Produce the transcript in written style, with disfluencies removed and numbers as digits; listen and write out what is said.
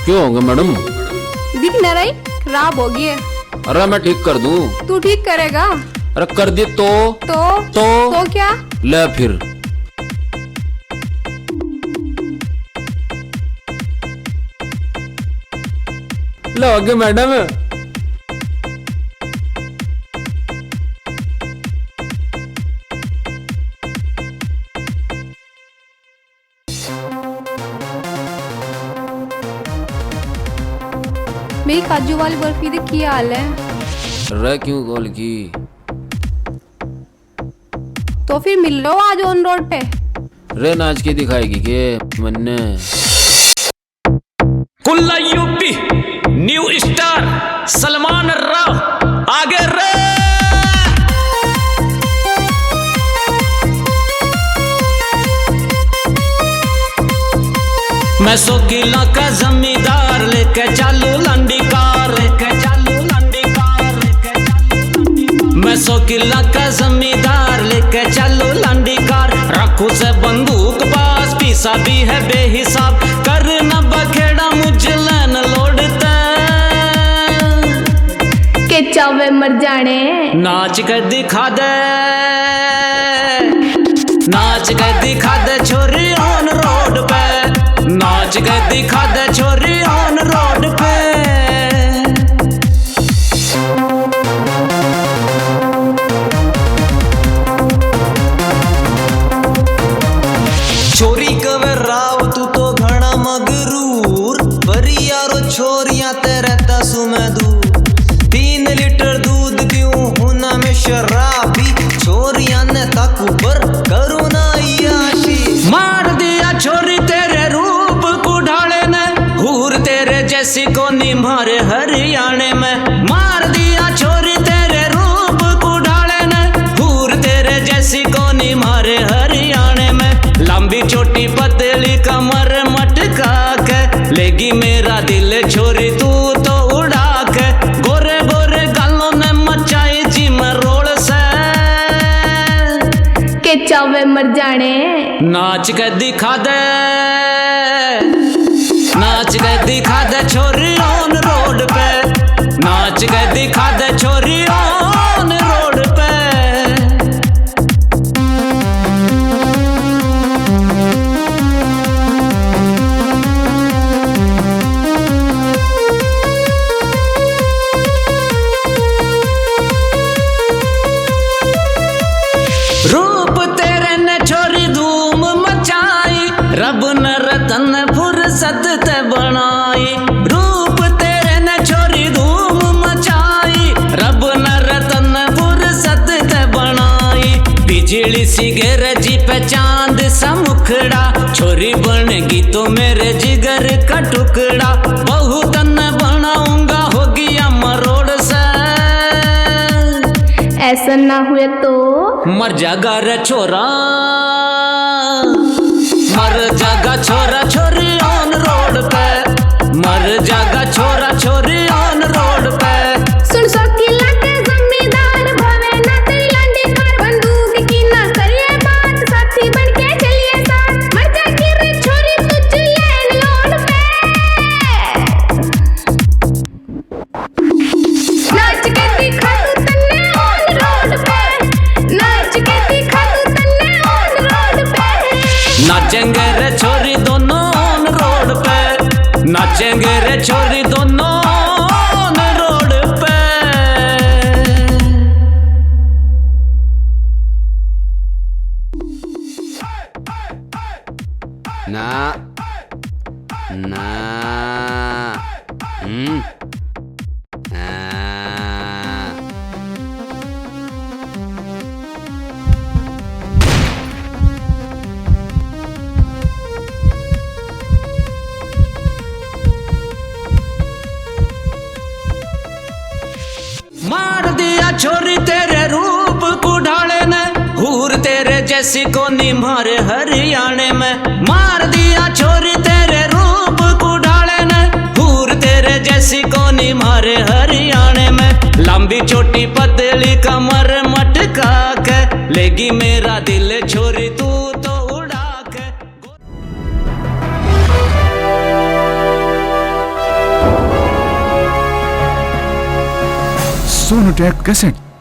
क्यों होगा मैडम? दिख न रही, खराब हो गई है। अरे मैं ठीक कर दूं। तू ठीक करेगा? अरे कर दी तो क्या? ले फिर। लोगे मैडम। मेरी काजू वाली बर्फी दे की हाल है? रे क्यों कॉल की? तो फिर मिल लो आज ऑन रोड पे। रे नाच के दिखाएगी के मन्ने। कुल्ला UP new star Salman Rao आगे रे। मैं 100 किलो का जमींदार लेके चालू लंडी कार, लेके चालू लंडी कार, लेके चालू लंडी कार। मैं 100 किलो का जमींदार लेके चालू लंडी कार। रखू से बंदूक पास, पीसा भी है बेहिसाब। करना बखेड़ा मुझे लैन लौटता के चावे मर जाने। नाच के दिखा दे, नाच के दिखा दे छोरी ऑन रोड पे। नाच के दिखा दे छोरी ऑन रोड पे। छोरी कवे राव तू तो घना मगरूर। बरी यारो छोरियां ते रहता सु मैं दूर। 3 लीटर दूध पीऊं हूं ना मैं शराबी। छोरियां ने तक ऊपर करूं ना याशी। मार दिया छोरी तेरे रूप को ढाले ने। हूर तेरे जैसी को निमारे हरियाणे में। मार दिया छोरी तेरे रूप को ढाले ने। हूर तेरे जैसी को निमारे हरियाणे में। लंबी छोटी पतली कमर मटका के लेगी मेरा दिल छोरी तू तो उड़ा के। गोरे गोरे गालों ने मचाई जी मैं रोड से के चावे मर जाने। नाच के दिखा दे, नाच के दिखा दे छोरी ऑन रोड पे। नाच के दिखा दे छोरी ऑन रोड पे। रूप तेरे ने छोरी धूम मचाई। रब ने रतन फुर्सत ते बनाई। रूप तेरे ने छोरी धूम मचाई। रब ने रतन फुर्सत ते बनाई। बिजली सी गरजी पे चांद सा मुखड़ा। छोरी बनेगी तो मेरे जिगर का टुकड़ा। बहुत न बनाऊंगा होगी मरोड़ से। ऐसा ना हुए तो मर जागा रे छोरा, मर जागा छोरा छोरी ऑन रोड पे। मर जागा छोरा छोरी ऑन रोड पे। सुन सो किला के जमींदार भवे ना तेरी लंडी कार। बंदूक की ना करिए बात, साथी बन के चलिए साथ। मर जागी रे छोरी तुझ लैन लोड पे। नाच के दिखा तू तन्ने ऑन रोड पे। नाच के दिखा तू तन्ने ऑन रोड पे। नाचेंगे रे छोरी दोनों ऑन रोड पे। नाचेंगे रे छोरी दोनों ऑन रोड पे। ना ना मार दिया छोरी तेरे रूप को ढाले ने। हूर तेरे जैसी को निमारे हरियाणे में। मार दिया छोरी तेरे रूप को ढाले ने। हूर तेरे जैसी को निमारे हरियाणे में। लंबी छोटी पतली कमर मटका के लेगी मेरा दिल छोरी तू तो उड़ा के। Sonotek cassette.